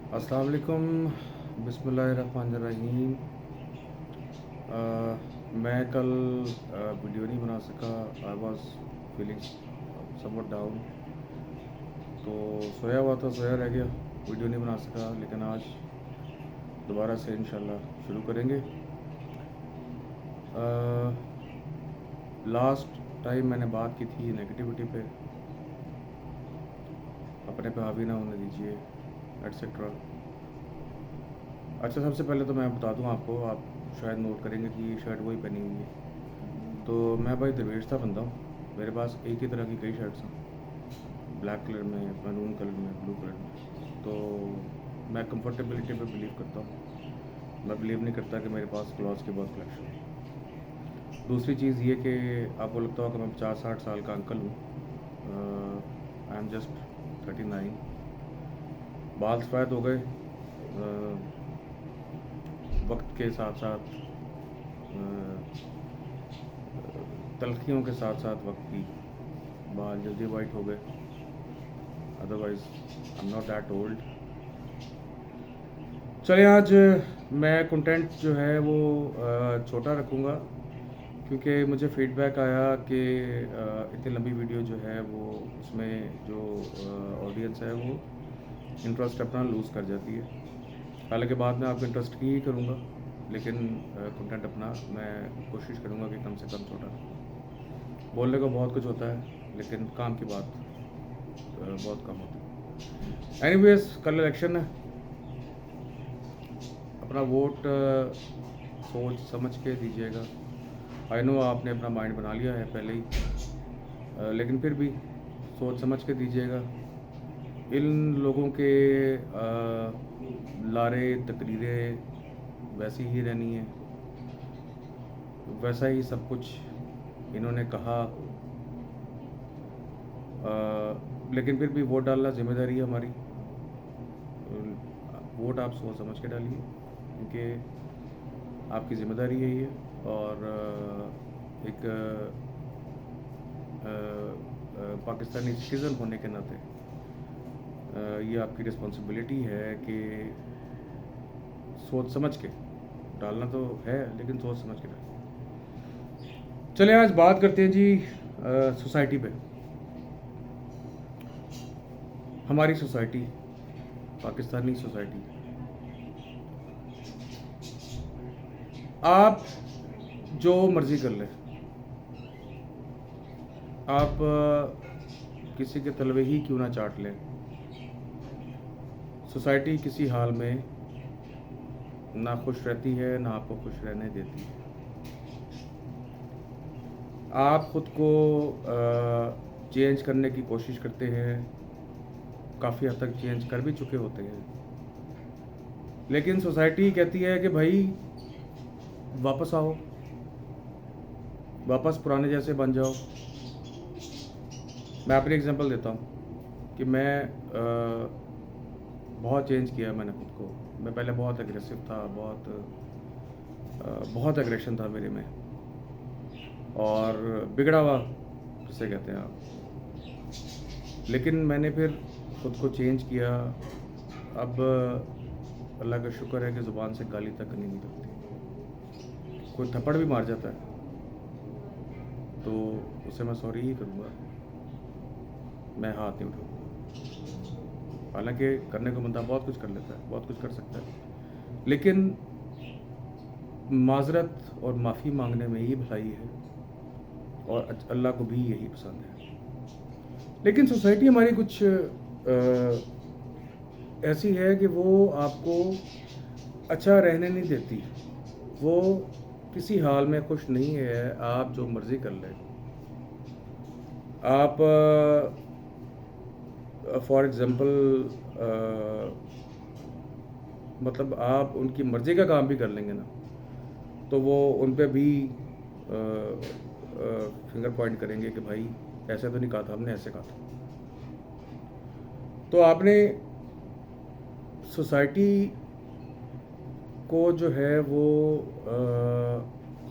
अस्सलाम वालेकुम। बिस्मिल्लाहिर्रहमानिर्रहीम। मैं कल वीडियो नहीं बना सका। I was feeling somewhat down, तो सोया हुआ था, सोया रह गया, वीडियो नहीं बना सका। लेकिन आज दोबारा से इंशाल्लाह शुरू करेंगे। लास्ट टाइम मैंने बात की थी नेगेटिविटी पे, अपने पे हावी ना होने दीजिए, एट्सेट्रा। अच्छा, सबसे पहले तो मैं बता दूं आपको, आप शायद नोट करेंगे कि ये शर्ट वही पहनी हुई है। तो मैं भाई दरवेश था बंदा हूँ, मेरे पास एक ही तरह की कई शर्ट्स हैं, ब्लैक कलर में, मैरून कलर में, ब्लू कलर में। तो मैं कंफर्टेबिलिटी पे बिलीव करता हूँ। मैं बिलीव नहीं करता कि मेरे पास क्लॉथ्स की बहुत कलेक्शन है। दूसरी चीज़ ये कि आपको लगता होगा कि मैं 50-60 साल का अंकल हूँ। I am just 39। बाल सफ़ेद हो गए वक्त के साथ साथ, तलखियों के साथ साथ वक्त की। बाल जल्दी वाइट हो गए, otherwise I am not that old. चलिए, आज मैं कंटेंट जो है वो छोटा रखूँगा, क्योंकि मुझे फीडबैक आया कि इतनी लंबी वीडियो जो है वो, उसमें जो ऑडियंस है वो इंटरेस्ट अपना लूज़ कर जाती है। हालांकि बाद में आपको इंटरेस्ट की ही करूँगा, लेकिन कंटेंट अपना मैं कोशिश करूँगा कि कम से कम छोटा रखूँ। बोलने को बहुत कुछ होता है, लेकिन काम की बात बहुत कम होती है। एनीवेज, कल इलेक्शन है, अपना वोट सोच समझ के दीजिएगा। आई नो आपने अपना माइंड बना लिया है पहले ही, लेकिन फिर भी सोच समझ के दीजिएगा। इन लोगों के लारे तकरीरें वैसी ही रहनी है, वैसा ही सब कुछ इन्होंने कहा। लेकिन फिर भी वोट डालना जिम्मेदारी है हमारी। वोट आप सोच समझ के डालिए, क्योंकि आपकी ज़िम्मेदारी है ये। और एक पाकिस्तानी सिटीज़न होने के नाते ये आपकी रिस्पॉन्सिबिलिटी है कि सोच समझ के डालना तो है, लेकिन सोच समझ के डालें। चलिए, आज बात करते हैं जी सोसाइटी पे। हमारी सोसाइटी, पाकिस्तानी सोसाइटी। आप जो मर्ज़ी कर लें, आप किसी के तलवे ही क्यों ना चाट लें, सोसाइटी किसी हाल में ना खुश रहती है, ना आपको खुश रहने देती है। आप ख़ुद को चेंज करने की कोशिश करते हैं, काफ़ी हद तक चेंज कर भी चुके होते हैं, लेकिन सोसाइटी कहती है कि भाई वापस आओ, वापस पुराने जैसे बन जाओ। मैं अपनी एग्जांपल देता हूँ कि मैं बहुत चेंज किया मैंने खुद को। मैं पहले बहुत एग्रेसिव था, बहुत एग्रेशन था मेरे में, और बिगड़ा हुआ जिसे कहते हैं आप। लेकिन मैंने फिर ख़ुद को चेंज किया। अब अल्लाह का शुक्र है कि ज़ुबान से गाली तक नहीं निकलती। कोई थप्पड़ भी मार जाता है तो उसे मैं सॉरी ही करूँगा, मैं हाथ नहीं उठाऊँगा। हालांकि करने को बंदा बहुत कुछ कर लेता है, बहुत कुछ कर सकता है, लेकिन माजरत और माफ़ी मांगने में ही भलाई है, और अल्लाह को भी यही पसंद है। लेकिन सोसाइटी हमारी कुछ ऐसी है कि वो आपको अच्छा रहने नहीं देती। वो किसी हाल में खुश नहीं है, आप जो मर्ज़ी कर लें। आप फॉर एग्ज़ाम्पल मतलब आप उनकी मर्ज़ी का काम भी कर लेंगे ना, तो वो उन पे भी फिंगर पॉइंट करेंगे कि भाई ऐसे तो नहीं कहा था हमने, ऐसे कहा था। तो आपने सोसाइटी को जो है वो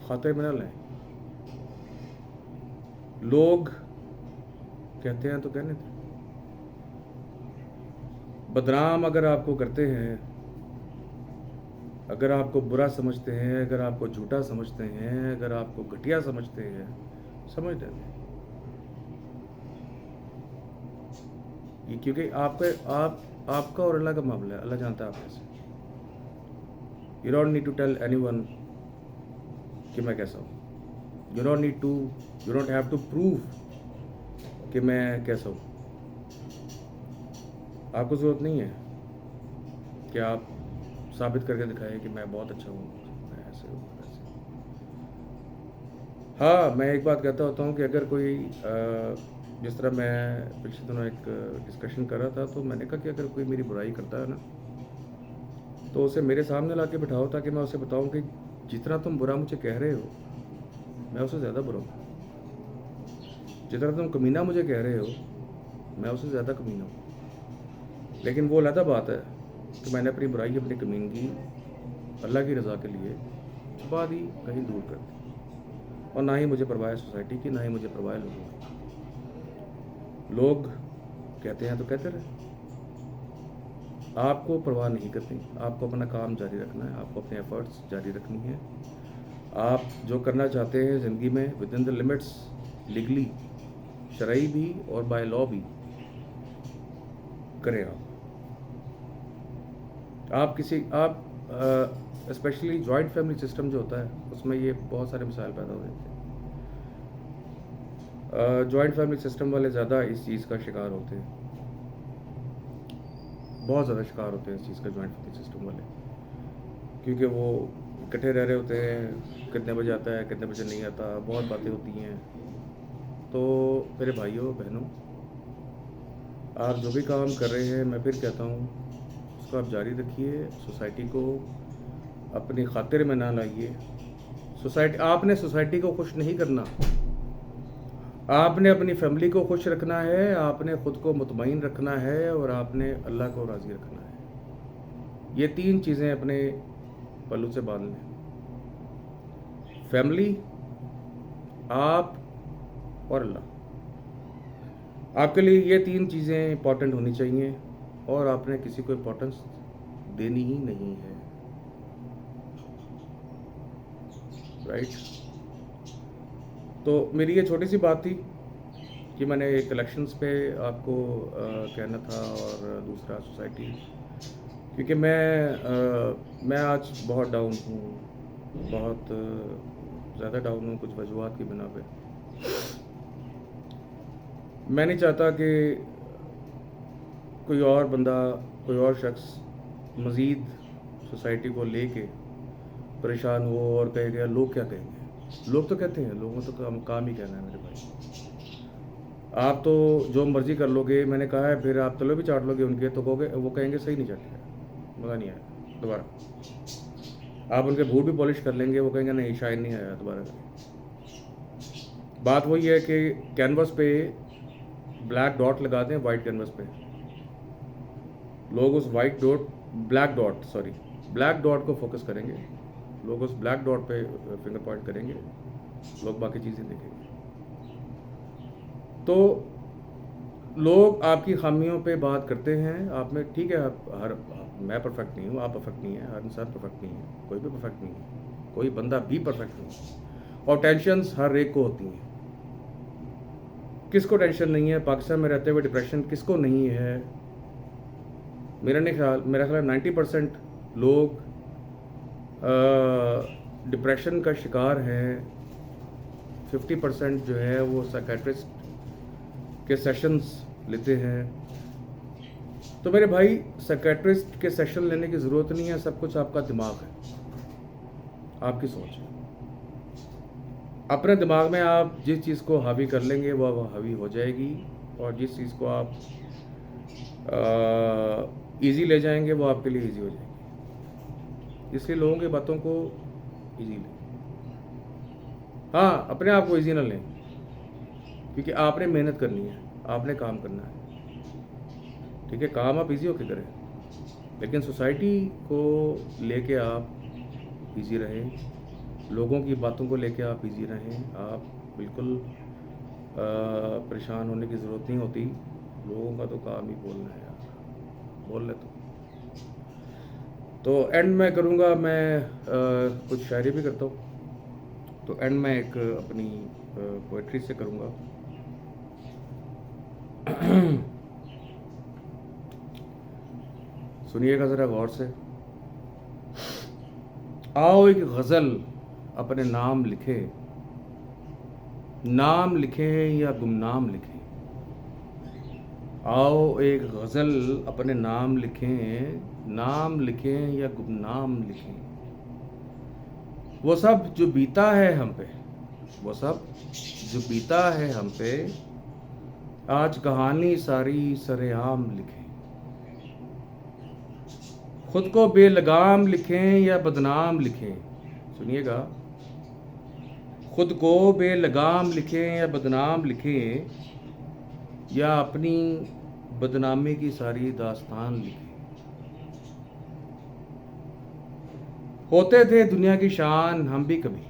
ख़ातिर में ना लें। लोग कहते हैं तो कहने थे, बदनाम अगर आपको करते हैं, अगर आपको बुरा समझते हैं, अगर आपको झूठा समझते हैं, अगर आपको घटिया समझते हैं, समझ लें ये, क्योंकि आपका और अल्लाह का मामला है। अल्लाह जानता है आप कैसे। You don't need to tell anyone कि मैं कैसा हूँ। You don't have to prove कि मैं कैसा हूँ। आपको ज़रूरत नहीं है कि आप साबित करके दिखाएं कि मैं बहुत अच्छा हूँ, मैं ऐसे हूँ वैसे। हाँ, मैं एक बात कहता होता हूँ कि अगर कोई जिस तरह मैं पिछले दिनों एक डिस्कशन कर रहा था, तो मैंने कहा कि अगर कोई मेरी बुराई करता है ना, तो उसे मेरे सामने ला के बिठाओ, ताकि मैं उसे बताऊँ कि जितना तुम बुरा मुझे कह रहे हो, मैं उससे ज़्यादा बुरा हूँ। जितना तुम कमीना मुझे कह रहे हो, मैं उससे ज़्यादा कमीना हूँ। लेकिन वो अलग बात है कि मैंने अपनी बुराई, अपनी कमीनगी अल्लाह की रज़ा के लिए छुपा दी, कहीं दूर कर दी। और ना ही मुझे परवाह है सोसाइटी की, ना ही मुझे परवाह है लोगों की। लोग कहते हैं तो कहते रहे, आपको परवाह नहीं करनी। आपको अपना काम जारी रखना है, आपको अपने एफर्ट्स जारी रखनी है। आप जो करना चाहते हैं ज़िंदगी में within the limits, legally, शरई भी और बाय लॉ भी करें। आप स्पेशली जॉइंट फैमिली सिस्टम जो होता है, उसमें ये बहुत सारे मिसाइल पैदा हो जाते हैं। जॉइंट फैमिली सिस्टम वाले ज़्यादा इस चीज़ का शिकार होते हैं, बहुत ज़्यादा शिकार होते हैं इस चीज़ का जॉइंट फैमिली सिस्टम वाले, क्योंकि वो इकट्ठे रह रहे होते हैं। कितने बजे आता है, कितने बजे नहीं आता, बहुत बातें होती हैं। तो मेरे भाइयों बहनों, आप जो भी काम कर रहे हैं, मैं फिर कहता हूँ उसको आप जारी रखिए। सोसाइटी को अपनी खातिर में ना लाइए। आपने सोसाइटी को खुश नहीं करना, आपने अपनी फैमिली को खुश रखना है, आपने ख़ुद को मुतमईन रखना है, और आपने अल्लाह को राज़ी रखना है। ये 3 चीज़ें अपने पल्लू से बांध लें। फैमिली, आप और अल्लाह। आपके लिए ये 3 चीज़ें इंपॉर्टेंट होनी चाहिए, और आपने किसी को इम्पोर्टेंस देनी ही नहीं है, राइट। तो मेरी ये छोटी सी बात थी कि मैंने एक इलेक्शंस पे आपको कहना था, और दूसरा सोसाइटी, क्योंकि मैं आज बहुत डाउन हूँ, बहुत ज़्यादा डाउन हूँ, कुछ वजूहात की बिना पे। मैं नहीं चाहता कि कोई और बंदा, कोई और शख्स मज़ीद सोसाइटी को लेके परेशान हो और कहेगा लोग क्या कहेंगे। लोग तो कहते हैं, लोगों तो काम ही कहना है मेरे भाई। आप तो जो मर्ज़ी कर लोगे, मैंने कहा है, फिर आप तले भी चाट लोगे उनके, तो कहोगे, वो कहेंगे सही नहीं चाटेगा, मज़ा नहीं आया दोबारा। आप उनके बूट भी पॉलिश कर लेंगे, वो कहेंगे नहीं शाइन नहीं आया, दोबारा करें। बात वही है कि कैनवस पे ब्लैक डॉट लगा दें, वाइट कैनवस पे। लोग उस ब्लैक डॉट को फोकस करेंगे, लोग उस ब्लैक डॉट पे फिंगर पॉइंट करेंगे, लोग बाकी चीज़ें देखेंगे। तो लोग आपकी खामियों पे बात करते हैं, आप में, ठीक है, मैं परफेक्ट नहीं हूँ, आप परफेक्ट नहीं है, हर इंसान परफेक्ट नहीं है, कोई भी परफेक्ट नहीं है, कोई बंदा भी परफेक्ट नहीं है। और टेंशन्स हर एक को होती हैं। किसको टेंशन नहीं है पाकिस्तान में रहते हुए? डिप्रेशन किसको नहीं है? मेरा ख्याल 90% लोग डिप्रेशन का शिकार हैं। 50% जो है वो साइकेट्रिस्ट के सेशंस लेते हैं। तो मेरे भाई, साइकेट्रिस्ट के सेशन लेने की ज़रूरत नहीं है, सब कुछ आपका दिमाग है, आपकी सोच है। अपने दिमाग में आप जिस चीज़ को हावी कर लेंगे वो हावी हो जाएगी, और जिस चीज़ को आप इजी ले जाएंगे वो आपके लिए इजी हो जाएगी। इसलिए लोगों की बातों को इजी लें। हाँ, अपने आप को इजी ना लें, क्योंकि आपने मेहनत करनी है, आपने काम करना है, ठीक है। काम आप इजी होके करें, लेकिन सोसाइटी को लेके आप इजी रहें, लोगों की बातों को लेके आप इजी रहें। आप बिल्कुल परेशान होने की ज़रूरत नहीं होती। लोगों का तो काम ही बोलना है यार। बोल ले तो एंड में करूँगा मैं कुछ शायरी भी करता हूँ, तो एंड में एक अपनी पोइट्री से करूँगा। सुनिएगा ज़रा गौर से। आओ एक गज़ल अपने नाम लिखे, नाम लिखे या गुमनाम लिखे। आओ एक गज़ल अपने नाम लिखें, नाम लिखें या गुमनाम लिखें। वो सब जो बीता है हम पे, वो सब जो बीता है हम पे, आज कहानी सारी सरेआम लिखें। खुद को बेलगाम लिखें या बदनाम लिखें। सुनिएगा, खुद को बेलगाम लिखें या बदनाम लिखें, या अपनी बदनामी की सारी दास्तान लिखें। होते थे दुनिया की शान हम भी कभी,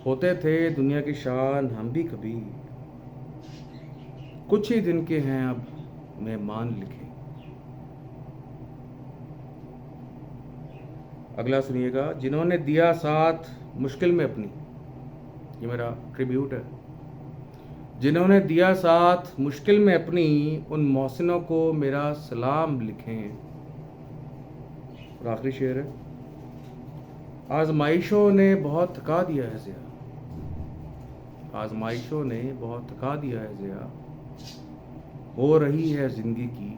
होते थे दुनिया की शान हम भी कभी, कुछ ही दिन के हैं अब मेहमान लिखे। अगला सुनिएगा। जिन्होंने दिया साथ मुश्किल में अपनी, ये मेरा ट्रिब्यूट है। जिन्होंने दिया साथ मुश्किल में अपनी, उन मोहसिनों को मेरा सलाम लिखें। और आखिरी शेर है। आजमाइशों ने बहुत थका दिया है ज़िया, आजमाइशों ने बहुत थका दिया है ज़िया, हो रही है जिंदगी की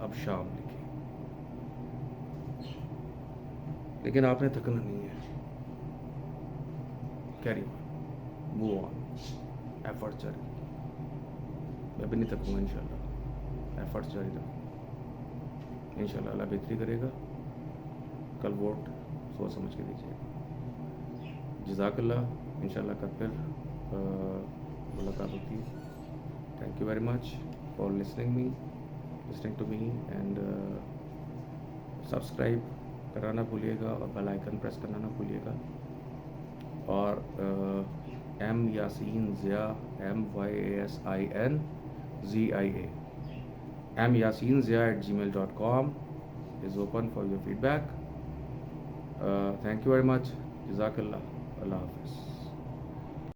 अब शाम लिखे। लेकिन आपने थकना नहीं है। Carry on, move on, effort जारी। मैं भी नहीं थकूंगा इंशाल्लाह, एफर्ट्स जारी रखूँ इंशाल्लाह। अल्लाह बेहतरी करेगा। कल वोट सोच समझ के दीजिएगा। जज़ाकल्लाह। इंशाल्लाह कल फिर मुलाकात होती है। Thank you very much for listening to me and subscribe कराना भूलिएगा और बेल आइकन प्रेस करना ना भूलिएगा। और M Yasin Zia, MYASIN ZIA, myasinzia@gmail.com is open for your feedback. Thank you very much. Jazakallah. Allah Hafiz.